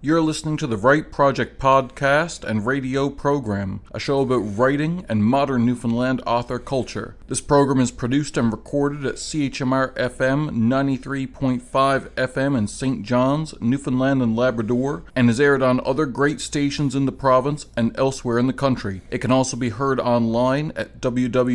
You're listening to the Write Project podcast and radio program, a show about writing and modern Newfoundland author culture. This program is produced and recorded at CHMR FM 93.5 FM in St. John's, Newfoundland and Labrador, and is aired on other great stations in the province and elsewhere in the country. It can also be heard online at www.chmr.ca.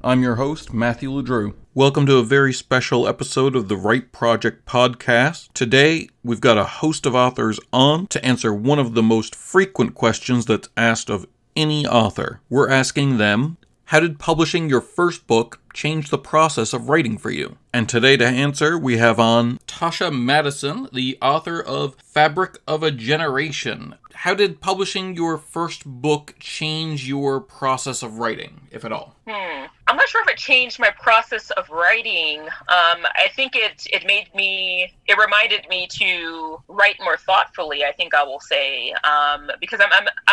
I'm your host, Matthew Ledrew. Welcome to a very special episode of the Write Project podcast. Today, we've got a host of authors on to answer one of the most frequent questions that's asked of any author. We're asking them, how did publishing your first book change the process of writing for you? And today to answer, we have on Tasha Madison, the author of Fabric of a Generation. How did publishing your first book change your process of writing, if at all? I'm not sure if it changed my process of writing. I think it reminded me to write more thoughtfully, I think I will say, because I'm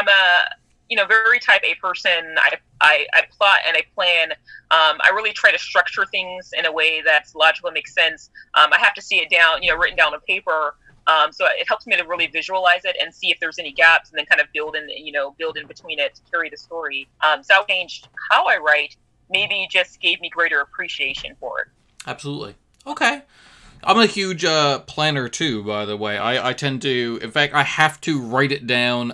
a very type A person. I plot and I plan. I really try to structure things in a way that's logical and makes sense. I have to see it down, written down on paper. So it helps me to really visualize it and see if there's any gaps, and then kind of build in between it to carry the story. So that changed how I write. Maybe just gave me greater appreciation for it. Absolutely. Okay. I'm a huge planner too, by the way. I tend to, in fact, I have to write it down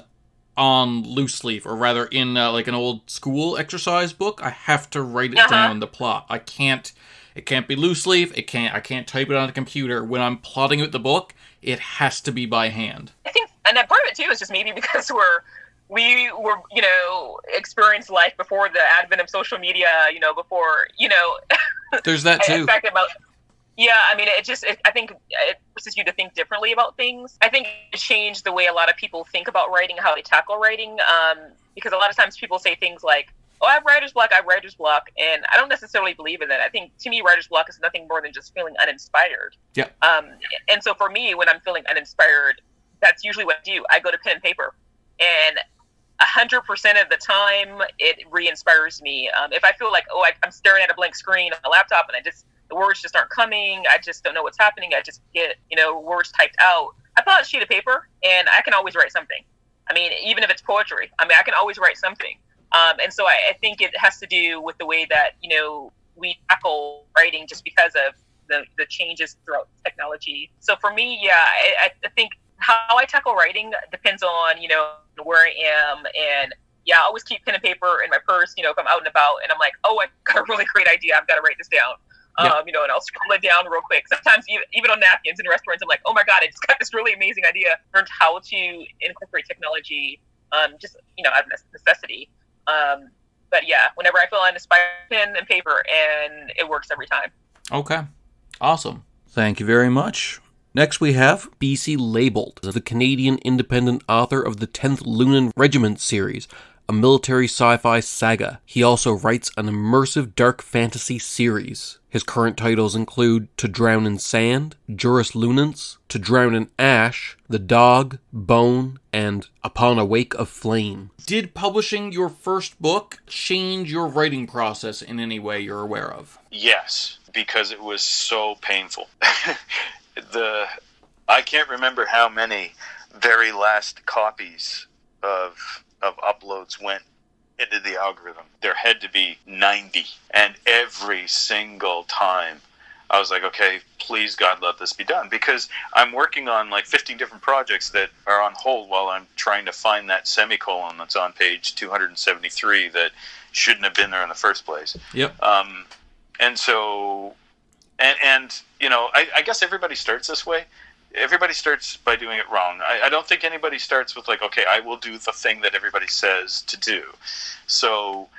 on loose leaf, or rather in like an old school exercise book. I have to write it down, the plot. It can't be loose leaf. I can't type it on a computer. When I'm plotting out the book, it has to be by hand. I think, and that part of it too is just maybe because we were, experienced life before the advent of social media, before. There's that too. I think it forces you to think differently about things. I think it changed the way a lot of people think about writing, how they tackle writing, because a lot of times people say things like, oh, I have writer's block, and I don't necessarily believe in that. I think, to me, writer's block is nothing more than just feeling uninspired. Yeah. And so for me, when I'm feeling uninspired, that's usually what I do. I go to pen and paper, and 100% of the time, it re-inspires me. If I feel like, I'm staring at a blank screen on a laptop, and the words just aren't coming, I just don't know what's happening, I just get, words typed out, I pull out a sheet of paper, and I can always write something. I mean, even if it's poetry, I can always write something. And so I think it has to do with the way that, we tackle writing, just because of the changes throughout technology. So for me, I think how I tackle writing depends on, where I am. And I always keep pen and paper in my purse, if I'm out and about and I'm like, oh, I got a really great idea, I've got to write this down. And I'll scribble it down real quick. Sometimes even on napkins in restaurants, I'm like, oh my God, I just got this really amazing idea. Learned how to incorporate technology, just, out of necessity. But whenever I feel uninspired, pen and paper, and it works every time. Okay. Awesome. Thank you very much. Next we have B.C. Labelled, the Canadian independent author of the 10th Lunan Regiment series, a military sci-fi saga. He also writes an immersive dark fantasy series. His current titles include To Drown in Sand, Juris Lunans, To Drown in Ash, The Dog, Bone, and Upon a Wake of Flame. Did publishing your first book change your writing process in any way you're aware of? Yes, because it was so painful. I can't remember how many very last copies of uploads went into the algorithm. There had to be 90, and every single time I was like, okay, please God, let this be done, because I'm working on like 15 different projects that are on hold while I'm trying to find that semicolon that's on page 273 that shouldn't have been there in the first place. Yep. And so, I guess everybody starts this way. Everybody starts by doing it wrong. I don't think anybody starts with like, okay, I will do the thing that everybody says to do. So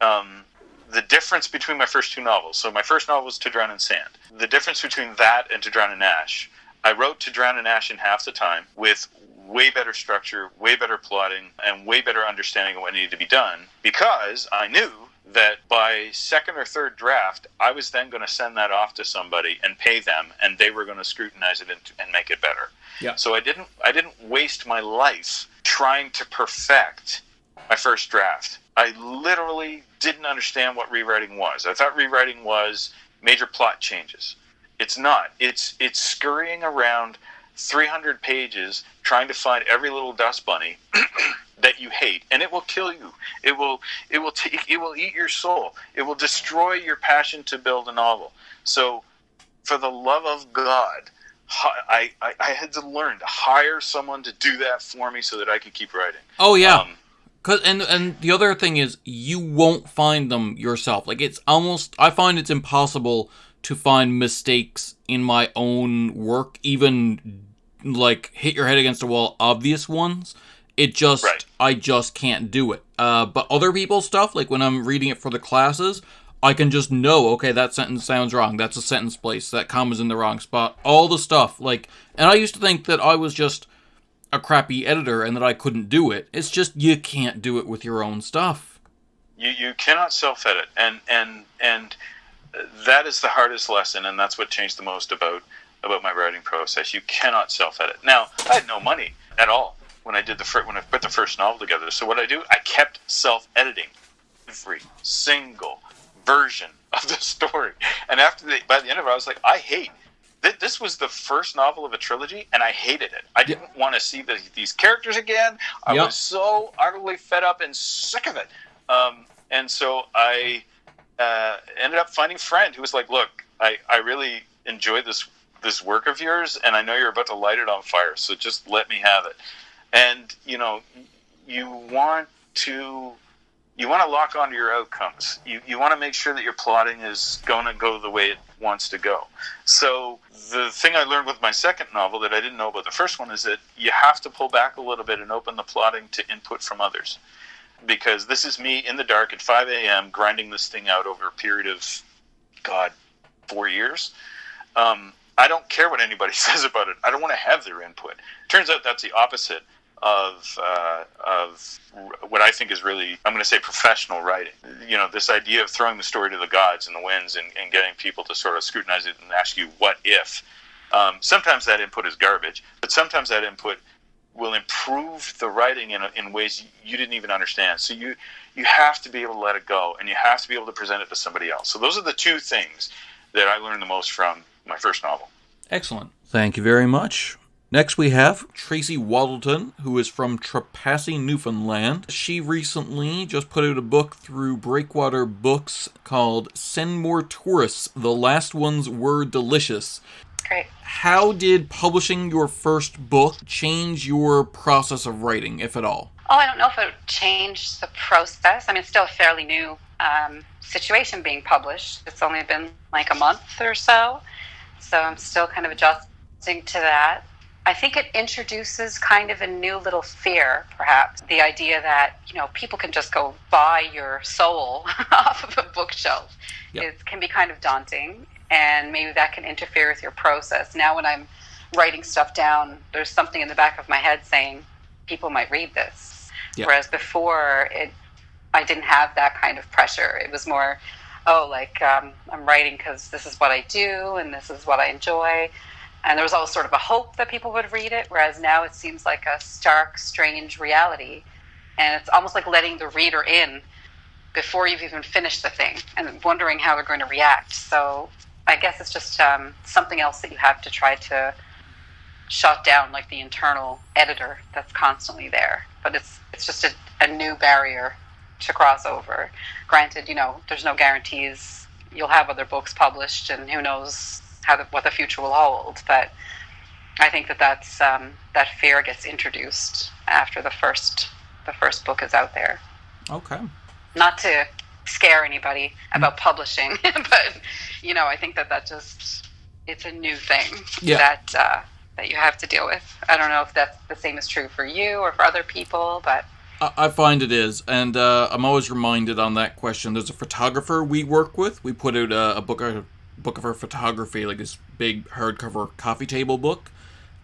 the difference between my first two novels, so my first novel was To Drown in Sand. The difference between that and To Drown in Ash, I wrote To Drown in Ash in half the time with way better structure, way better plotting, and way better understanding of what needed to be done, because I knew that by second or third draft, I was then going to send that off to somebody and pay them, and they were going to scrutinize it and make it better. Yeah. So I didn't waste my life trying to perfect my first draft. I literally didn't understand what rewriting was. I thought rewriting was major plot changes. It's not. It's scurrying around 300 pages trying to find every little dust bunny that you hate, and it will kill you. It will eat your soul. It will destroy your passion to build a novel. So, for the love of God, I had to learn to hire someone to do that for me so that I could keep writing. Oh yeah. And the other thing is, you won't find them yourself. Like, it's almost, I find it's impossible to find mistakes in my own work, even, like, hit your head against a wall, obvious ones. It just, Right. I just can't do it. But other people's stuff, like when I'm reading it for the classes, I can just know, okay, that sentence sounds wrong, that's a sentence place, that comma's in the wrong spot, all the stuff, like, and I used to think that I was just a crappy editor and that I couldn't do it. It's just, you can't do it with your own stuff. You cannot self-edit, and that is the hardest lesson, and that's what changed the most about my writing process. You cannot self-edit. Now, I had no money at all when I put the first novel together. So what I kept self-editing every single version of the story. And by the end of it, I was like, this was the first novel of a trilogy, and I hated it. I didn't want to see these characters again. I was so utterly fed up and sick of it. And so I ended up finding a friend who was like, look, I really enjoy this work of yours, and I know you're about to light it on fire, so just let me have it. And, you want to lock onto your outcomes. You want to make sure that your plotting is going to go the way it wants to go. So the thing I learned with my second novel that I didn't know about the first one is that you have to pull back a little bit and open the plotting to input from others. Because this is me in the dark at 5 a.m. grinding this thing out over a period of, 4 years. I don't care what anybody says about it. I don't want to have their input. Turns out that's the opposite of what I think is really, I'm going to say, professional writing. This idea of throwing the story to the gods and the winds and getting people to sort of scrutinize it and ask you, what if? Sometimes that input is garbage, but sometimes that input will improve the writing in ways you didn't even understand. So you have to be able to let it go, and you have to be able to present it to somebody else. So those are the two things that I learned the most from my first novel. Excellent. Thank you very much. Next we have Tracy Waddleton, who is from Trepassey, Newfoundland. She recently just put out a book through Breakwater Books called Send More Tourists, The Last Ones Were Delicious. Great. How did publishing your first book change your process of writing, if at all? Oh, I don't know if it changed the process. I mean, it's still a fairly new situation being published. It's only been like a month or so I'm still kind of adjusting to that. I think it introduces kind of a new little fear, perhaps. The idea that, people can just go buy your soul off of a bookshelf. Yep. It can be kind of daunting, and maybe that can interfere with your process. Now when I'm writing stuff down, there's something in the back of my head saying, people might read this. Yep. Whereas before, I didn't have that kind of pressure. It was more, I'm writing because this is what I do, and this is what I enjoy. And there was always sort of a hope that people would read it, whereas now it seems like a stark, strange reality. And it's almost like letting the reader in before you've even finished the thing and wondering how they're going to react. So I guess it's just something else that you have to try to shut down, like the internal editor that's constantly there. But it's just a new barrier to cross over. Granted, there's no guarantees you'll have other books published, and who knows what the future will hold. But I think that's that fear gets introduced after the first book is out there. Okay. Not to scare anybody about publishing, but I think that just, it's a new thing that you have to deal with. I don't know if that's the same is true for you or for other people, but I find it is, and I'm always reminded on that question. There's a photographer we work with. We put out a book of her photography, like this big hardcover coffee table book.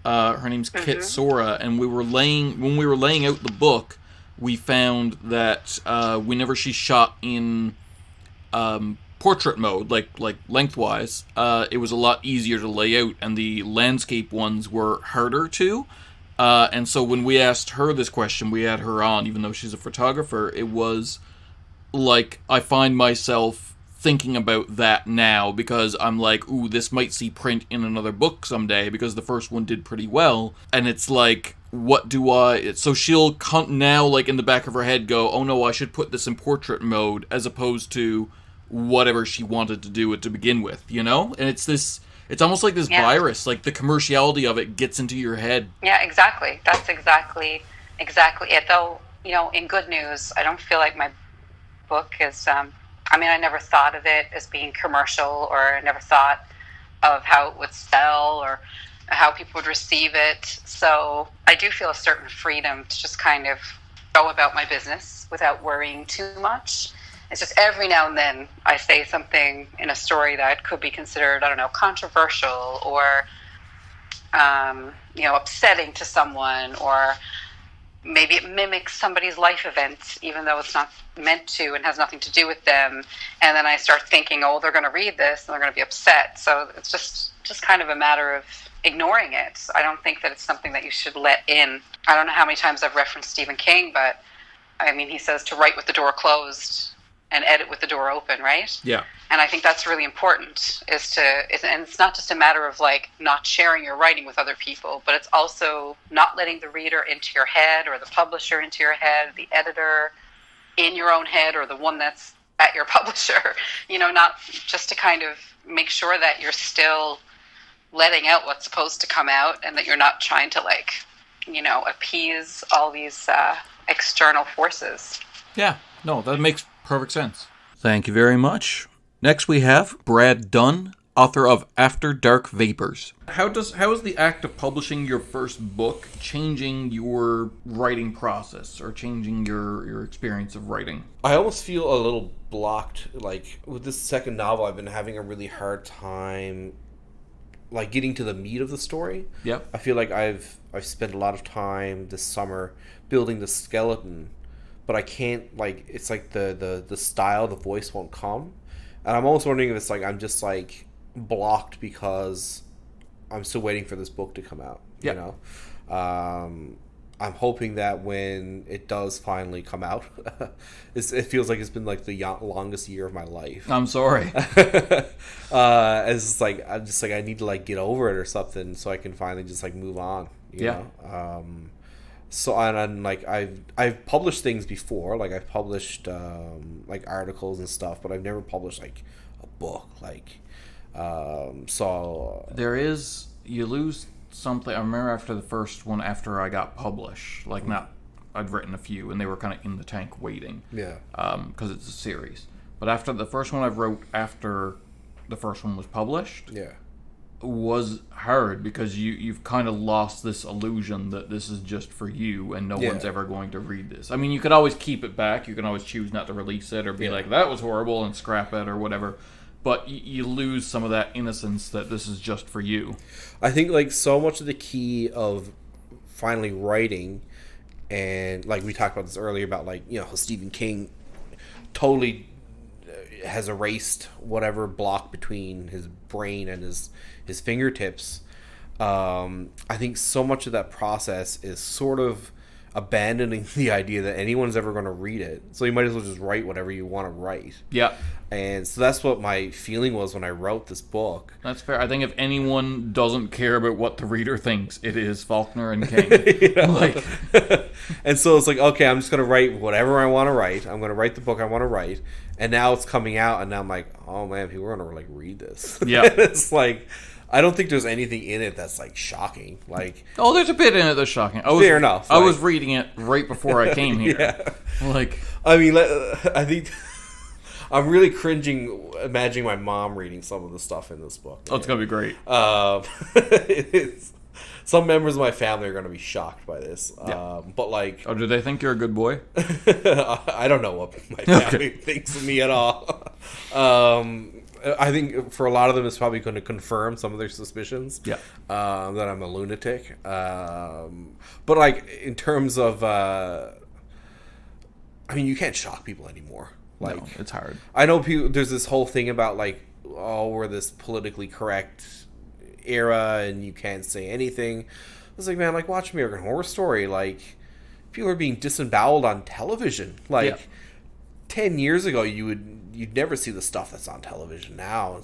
Her name's Kit Sora, and when we were laying out the book, we found that whenever she shot in portrait mode, like lengthwise, it was a lot easier to lay out, and the landscape ones were harder to. And so when we asked her this question, we had her on, even though she's a photographer, it was like, I find myself thinking about that now because I'm like, ooh, this might see print in another book someday because the first one did pretty well. And it's like, what do I... So she'll now, like, in the back of her head go, oh no, I should put this in portrait mode as opposed to whatever she wanted to do it to begin with, you know? And it's this... It's almost like this virus, like the commerciality of it gets into your head. Yeah, exactly. That's exactly it. Though, you know, in good news, I don't feel like my book is... I mean, I never thought of it as being commercial, or I never thought of how it would sell or how people would receive it. So I do feel a certain freedom to just kind of go about my business without worrying too much. It's just every now and then I say something in a story that could be considered, I don't know, controversial or, you know, upsetting to someone, or maybe it mimics somebody's life event, even though it's not meant to and has nothing to do with them. And then I start thinking, oh, they're going to read this and they're going to be upset. So it's just kind of a matter of ignoring it. I don't think that it's something that you should let in. I don't know how many times I've referenced Stephen King, but I mean, he says to write with the door closed and edit with the door open, right? Yeah. And I think that's really important, and it's not just a matter of like not sharing your writing with other people, but it's also not letting the reader into your head, or the publisher into your head, the editor in your own head, or the one that's at your publisher, you know, not just to kind of make sure that you're still letting out what's supposed to come out, and that you're not trying to, like, you know, appease all these external forces. Yeah, no, that makes perfect sense. Thank you very much. Next we have Brad Dunn, author of After Dark Vapors. How is the act of publishing your first book changing your writing process, or changing your experience of writing? I almost feel a little blocked. Like, with this second novel, I've been having a really hard time, like, getting to the meat of the story. Yep. I feel like I've spent a lot of time this summer building the skeleton, but I can't, like, it's like the style, the voice won't come. And I'm almost wondering if it's like I'm just, like, blocked because I'm still waiting for this book to come out. Yep. You know? I'm hoping that when it does finally come out, it feels like it's been, like, the longest year of my life. I'm sorry. It's like, I'm just like, I need to, like, get over it or something so I can finally just, like, move on. You know? So, and like, I've published things before, like, I've published, like, articles and stuff, but I've never published, like, a book, like, so... You lose something. I remember after the first one, after I got published, like, I'd written a few, and they were kind of in the tank waiting. Yeah. Because it's a series. But after the first one I wrote after the first one was published... Yeah. was hard because you've kind of lost this illusion that this is just for you and no one's ever going to read this. I mean, you could always keep it back. You can always choose not to release it or be like, that was horrible, and scrap it or whatever. But you lose some of that innocence that this is just for you. I think, like, so much of the key of finally writing, and, like, we talked about this earlier about, like, you know, how Stephen King totally has erased whatever block between his brain and his fingertips. I think so much of that process is sort of abandoning the idea that anyone's ever going to read it. So you might as well just write whatever you want to write. Yeah. And so that's what my feeling was when I wrote this book. That's fair. I think if anyone doesn't care about what the reader thinks, it is Faulkner and King. You know? Like, and so it's like, okay, I'm just going to write whatever I want to write. I'm going to write the book I want to write. And now it's coming out, and now I'm like, oh man, people are going to, like, read this. Yeah. It's like, I don't think there's anything in it that's, like, shocking. Like, oh, there's a bit in it that's shocking. Fair enough. I was reading it right before I came here. Yeah. Like, I mean, I think I'm really cringing imagining my mom reading some of the stuff in this book. oh, it's gonna be great. Some members of my family are going to be shocked by this. Yeah. But, like... Oh, do they think you're a good boy? I don't know what my family thinks of me at all. I think for a lot of them, it's probably going to confirm some of their suspicions. Yeah. That I'm a lunatic. But, like, in terms of... I mean, you can't shock people anymore. Like, no, it's hard. I know people... There's this whole thing about, like, oh, we're this politically correct era and you can't say anything. It's like, man, like, watch American Horror Story. Like, people are being disemboweled on television. Like... Yeah. 10 years ago, you'd never see the stuff that's on television now.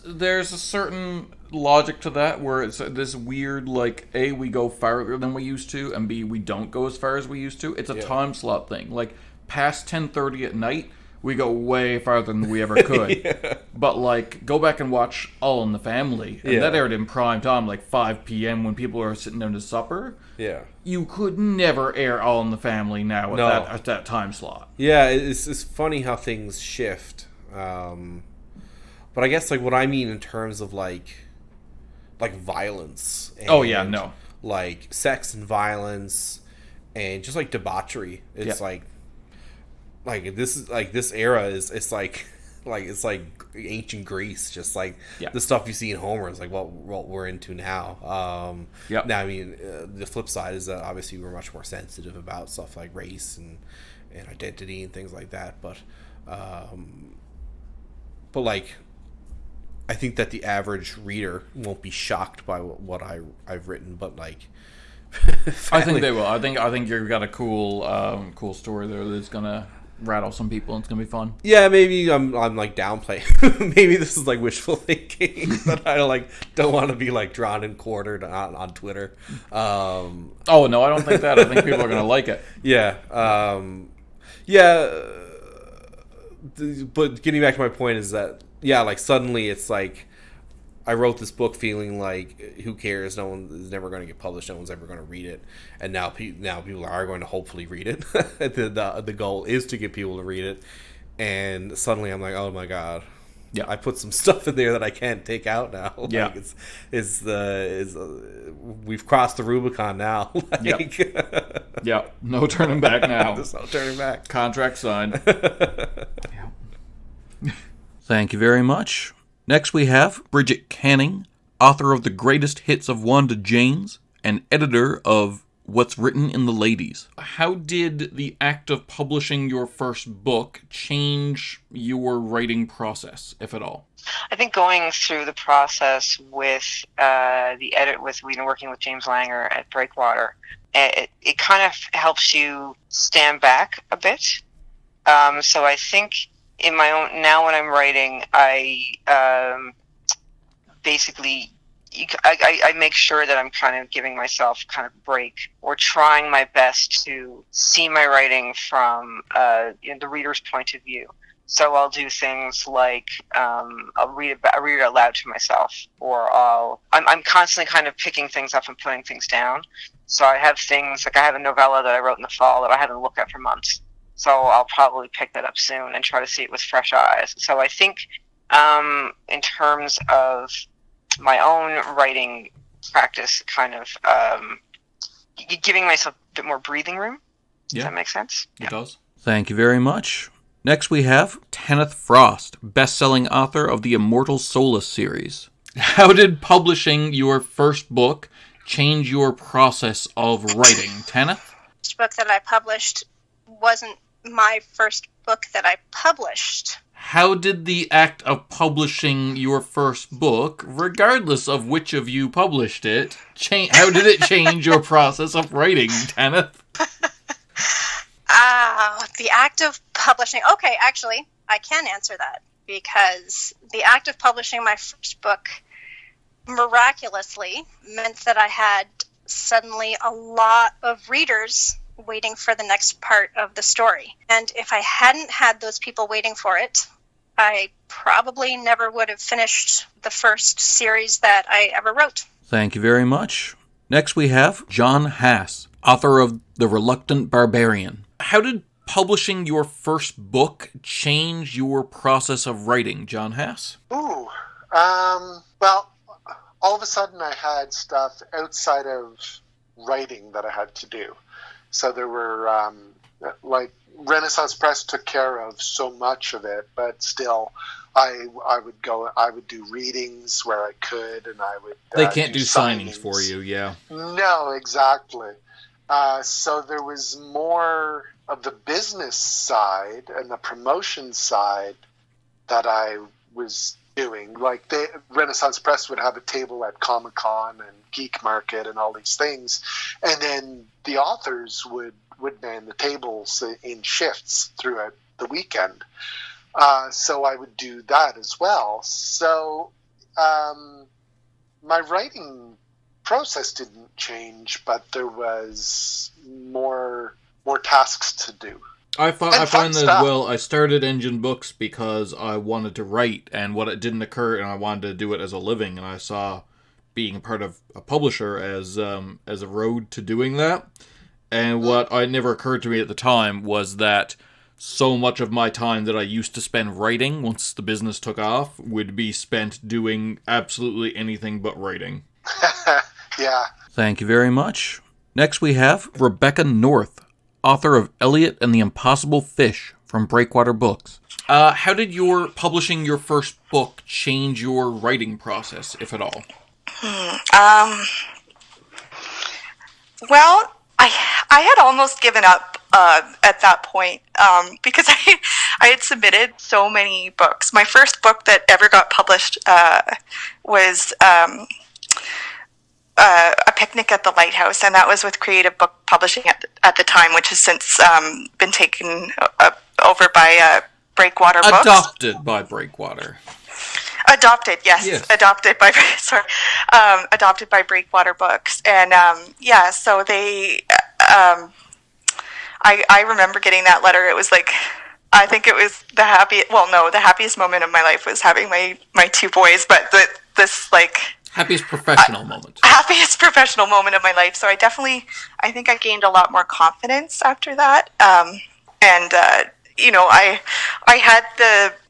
There's a certain logic to that where it's this weird, like, A, we go farther than we used to, and B, we don't go as far as we used to. It's a time slot thing. Like, past 10:30 at night, we go way farther than we ever could. Yeah. But, like, go back and watch All in the Family. And that aired in prime time, like 5 p.m. when people are sitting down to supper. Yeah. You could never air All in the Family now at that time slot. Yeah, it's funny how things shift. But I guess, like, what I mean in terms of, like violence. And, like, sex and violence and just, like, debauchery. It's, this era is like ancient Greece, just like the stuff you see in Homer is like what we're into now. Now, I mean, the flip side is that obviously we're much more sensitive about stuff like race and identity and things like that. But like, I think that the average reader won't be shocked by what I've written, but like. I think they will. I think you've got a cool story there that's gonna rattle some people and it's gonna be fun. Yeah, maybe I'm like downplaying. Maybe this is like wishful thinking, but I don't want to be like drawn and quartered on Twitter. Oh no, I don't think that. I think people are gonna like it. Yeah, but getting back to my point is that like suddenly it's like I wrote this book feeling like, who cares? No one is never going to get published. No one's ever going to read it. And now people are going to hopefully read it. The goal is to get people to read it. And suddenly I'm like, oh my god, I put some stuff in there that I can't take out now. Like we've crossed the Rubicon now. No turning back now. There's no turning back. Contract signed. Thank you very much. Next we have Bridget Canning, author of The Greatest Hits of Wanda James, and editor of What's Written in the Ladies. How did the act of publishing your first book change your writing process, if at all? I think going through the process with working with James Langer at Breakwater, it kind of helps you stand back a bit. So I think in my own, now when I'm writing, I basically I make sure that I'm kind of giving myself kind of a break, or trying my best to see my writing from the reader's point of view. So I'll do things like I'll read it out loud to myself, or I'm constantly kind of picking things up and putting things down. So I have things like, I have a novella that I wrote in the fall that I haven't looked at for months. So I'll probably pick that up soon and try to see it with fresh eyes. So I think in terms of my own writing practice, kind of giving myself a bit more breathing room. Does that make sense? It does. Thank you very much. Next we have Tanith Frost, best-selling author of the Immortal Solus series. How did publishing your first book change your process of writing, Tanith? The first book that I published wasn't my first book that I published. How did the act of publishing your first book, regardless of which of you published it, how did it change your process of writing, Tanith? The act of publishing... Okay, actually, I can answer that, because the act of publishing my first book miraculously meant that I had suddenly a lot of readers waiting for the next part of the story. And if I hadn't had those people waiting for it, I probably never would have finished the first series that I ever wrote. Thank you very much. Next we have John Hass, author of The Reluctant Barbarian. How did publishing your first book change your process of writing, John Hass? Well, all of a sudden I had stuff outside of writing that I had to do. So there were, like, Renaissance Press took care of so much of it, but still, I would do readings where I could, and I would. They can't do signings for you, yeah. No, exactly. So there was more of the business side and the promotion side that I was doing. Like, Renaissance Press would have a table at Comic-Con and Geek Market and all these things, and then the authors would man the tables in shifts throughout the weekend. So I would do that as well. So my writing process didn't change, but there was more tasks to do. I find that stuff. as well. I started Engine Books because I wanted to write, and what it didn't occur, and I wanted to do it as a living, and I saw being part of a publisher as a road to doing that. And what never occurred to me at the time was that so much of my time that I used to spend writing once the business took off would be spent doing absolutely anything but writing. Yeah. Thank you very much. Next we have Rebecca North, author of Elliot and the Impossible Fish from Breakwater Books. How did your publishing your first book change your writing process, if at all? Well, I had almost given up at that point because I had submitted so many books. My first book that ever got published was A Picnic at the Lighthouse, and that was with Creative Book Publishing at the time, which has since been taken over by Breakwater Books. Adopted by Breakwater. Adopted, yes. Adopted by Breakwater Books, and so they. I remember getting that letter. It was like, I think it was the happiest moment of my life was having my two boys, but this happiest professional moment. Happiest professional moment of my life. So I think I gained a lot more confidence after that.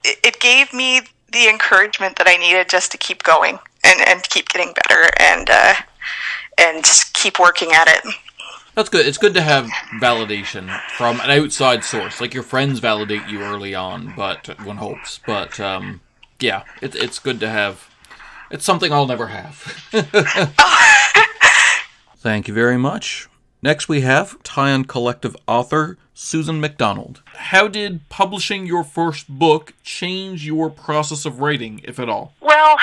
It gave me the encouragement that I needed just to keep going and keep getting better and keep working at it. That's good. It's good to have validation from an outside source. Like your friends validate you early on, but one hopes. But it's good to have. It's something I'll never have. Thank you very much. Next we have Tie-On Collective author Susan McDonald. How did publishing your first book change your process of writing, if at all? Well,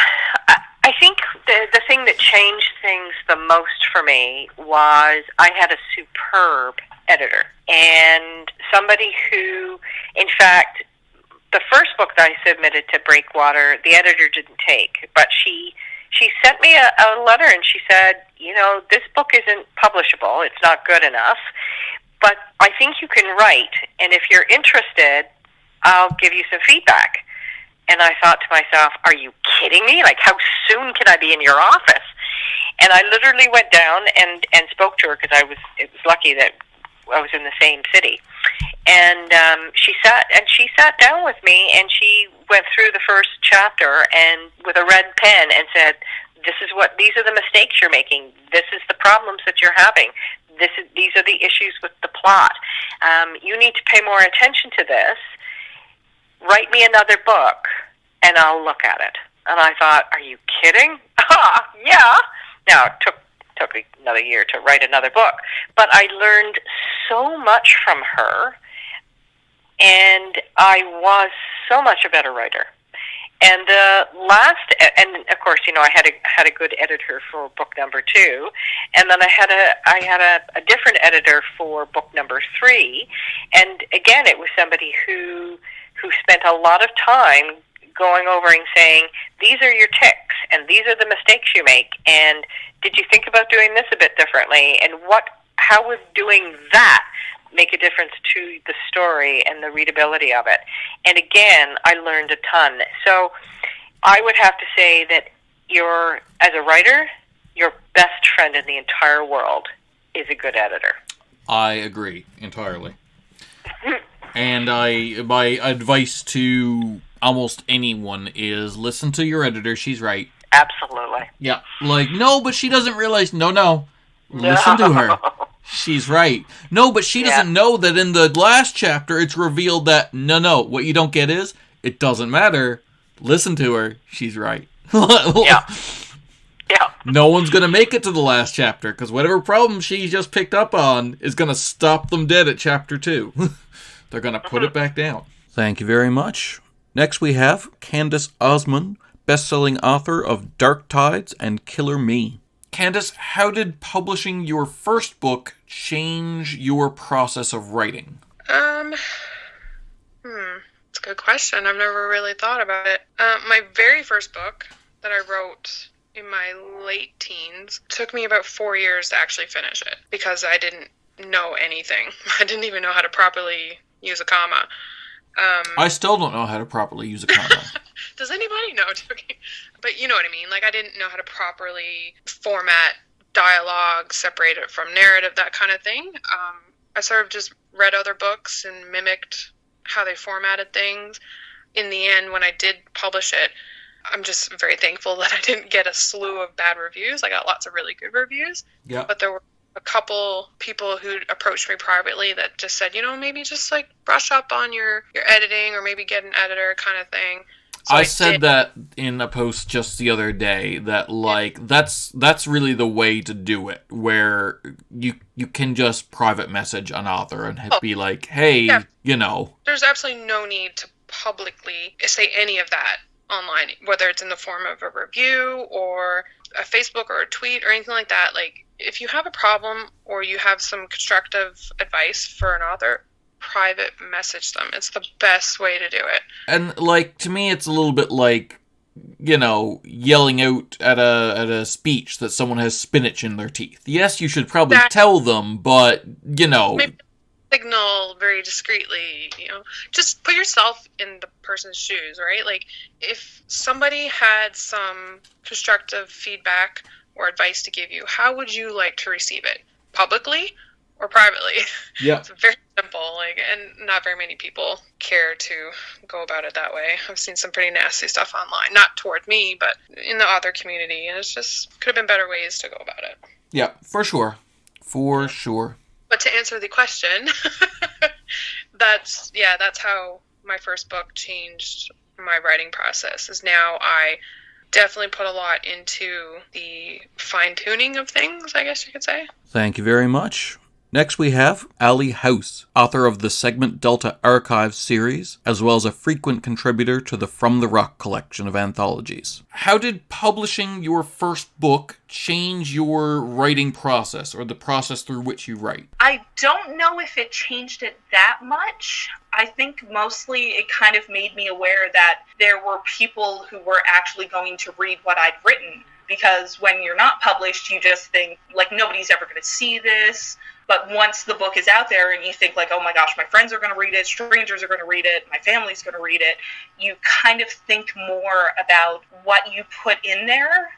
I think the thing that changed things the most for me was I had a superb editor and somebody who, in fact, the first book that I submitted to Breakwater, the editor didn't take, but she sent me a letter and she said, this book isn't publishable, it's not good enough, but I think you can write, and if you're interested, I'll give you some feedback. And I thought to myself, are you kidding me? Like, how soon can I be in your office? And I literally went down and spoke to her because it was lucky that I was in the same city. And she sat down with me and she went through the first chapter and with a red pen and said, these are the mistakes you're making. This is the problems that you're having. These are the issues with the plot. You need to pay more attention to this. Write me another book, and I'll look at it. And I thought, are you kidding? Yeah. Now, it took another year to write another book. But I learned so much from her, and I was so much a better writer. And and of course, I had a good editor for book number 2, and then I had a different editor for book number 3, and again, it was somebody who spent a lot of time going over and saying, these are your tics, and these are the mistakes you make, and did you think about doing this a bit differently, and how would doing that make a difference to the story and the readability of it? And again, I learned a ton. So I would have to say that as a writer, your best friend in the entire world is a good editor. I agree entirely. And my advice to almost anyone is listen to your editor. She's right. Absolutely. Yeah. No, but she doesn't realize. No. Listen to her. She's right. No, but she doesn't know that in the last chapter it's revealed that, no, what you don't get is, it doesn't matter. Listen to her. She's right. Yeah. No one's going to make it to the last chapter, because whatever problem she just picked up on is going to stop them dead at chapter 2. They're going to put it back down. Thank you very much. Next we have Candace Osmond, best-selling author of Dark Tides and Killer Me. Candace, how did publishing your first book change your process of writing? It's a good question. I've never really thought about it. My very first book that I wrote in my late teens took me about 4 years to actually finish it because I didn't know anything. I didn't even know how to properly use a comma. I still don't know how to properly use a comma. Does anybody know? Okay. But you know what I mean. Like, I didn't know how to properly format dialogue, separate it from narrative, that kind of thing. I sort of just read other books and mimicked how they formatted things. In the end, when I did publish it, I'm just very thankful that I didn't get a slew of bad reviews. I got lots of really good reviews. Yeah. But there were a couple people who approached me privately that just said, maybe just like brush up on your editing or maybe get an editor kind of thing. So I said that in a post just the other day that like that's really the way to do it, where you can just private message an author and be like, hey, There's absolutely no need to publicly say any of that online, whether it's in the form of a review or a Facebook or a tweet or anything like that. Like, if you have a problem or you have some constructive advice for an author, private message them. It's the best way to do it. And like, to me, it's a little bit like, yelling out at a speech that someone has spinach in their teeth. Yes, you should probably tell them, but maybe signal very discreetly. Just put yourself in the person's shoes, right? Like, if somebody had some constructive feedback or advice to give you, how would you like to receive it? Publicly or privately? Yeah. It's very simple, and not very many people care to go about it that way. I've seen some pretty nasty stuff online, not toward me, but in the author community, and it's just could have been better ways to go about it. Yeah, for sure. For sure. But to answer the question, that's how my first book changed my writing process. Is now I definitely put a lot into the fine-tuning of things, I guess you could say. Thank you very much. Next we have Ali House, author of the Segment Delta Archives series, as well as a frequent contributor to the From the Rock collection of anthologies. How did publishing your first book change your writing process, or the process through which you write? I don't know if it changed it that much. I think mostly it kind of made me aware that there were people who were actually going to read what I'd written. Because when you're not published, you just think, like, nobody's ever going to see this. But once the book is out there and you think, like, oh my gosh, my friends are going to read it, strangers are going to read it, my family's going to read it, you kind of think more about what you put in there.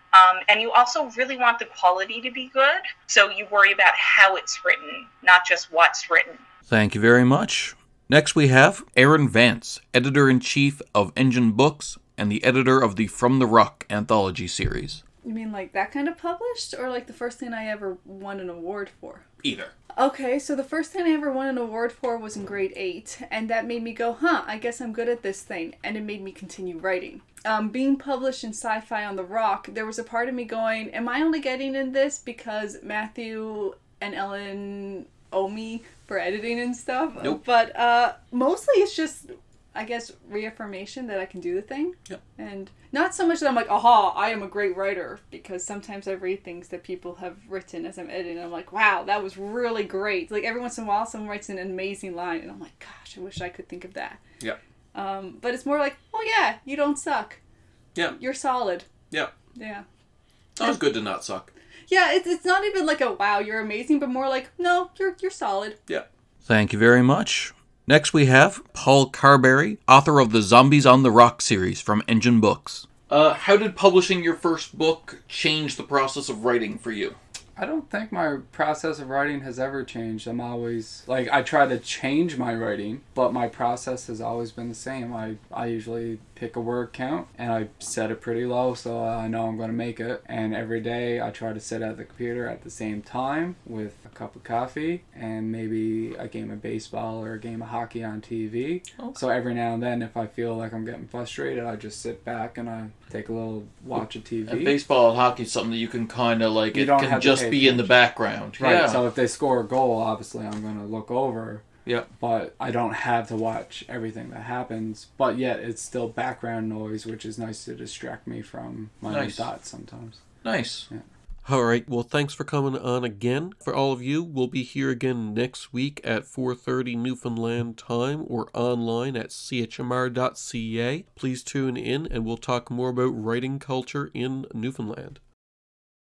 And you also really want the quality to be good. So you worry about how it's written, not just what's written. Thank you very much. Next we have Erin Vance, Editor-in-Chief of Engine Books and the editor of the From the Rock anthology series. You mean like that kind of published, or like the first thing I ever won an award for? Either. Okay, so the first thing I ever won an award for was in grade 8, and that made me go, I guess I'm good at this thing, and it made me continue writing. Being published in Sci-Fi on the Rock, there was a part of me going, am I only getting in this because Matthew and Ellen owe me for editing and stuff? Nope. But mostly it's just, I guess, reaffirmation that I can do the thing. Yep. And not so much that I'm like, aha, I am a great writer, because sometimes I read things that people have written as I'm editing, and I'm like, wow, that was really great. Like, every once in a while, someone writes an amazing line, and I'm like, gosh, I wish I could think of that. Yep. But it's more like, oh yeah, you don't suck. Yeah. You're solid. Yeah. Yeah. It's always good to not suck. Yeah, it's not even like a, wow, you're amazing, but more like, no, you're solid. Yeah. Thank you very much. Next we have Paul Carberry, author of the Zombies on the Rock series from Engine Books. How did publishing your first book change the process of writing for you? I don't think my process of writing has ever changed. I'm always, like, I try to change my writing, but my process has always been the same. I usually pick a word count, and I set it pretty low so I know I'm going to make it. And every day I try to sit at the computer at the same time with a cup of coffee and maybe a game of baseball or a game of hockey on TV. Okay. So every now and then, if I feel like I'm getting frustrated, I just sit back and I take a little watch of TV. And baseball and hockey is something that you can kind of like, it can just be in the background. Right, yeah. So if they score a goal, obviously I'm going to look over. Yeah. But I don't have to watch everything that happens. But yet it's still background noise, which is nice to distract me from my own thoughts sometimes. Nice. Yeah. All right, well, thanks for coming on again. For all of you, we'll be here again next week at 4:30 Newfoundland time or online at chmr.ca. Please tune in and we'll talk more about writing culture in Newfoundland.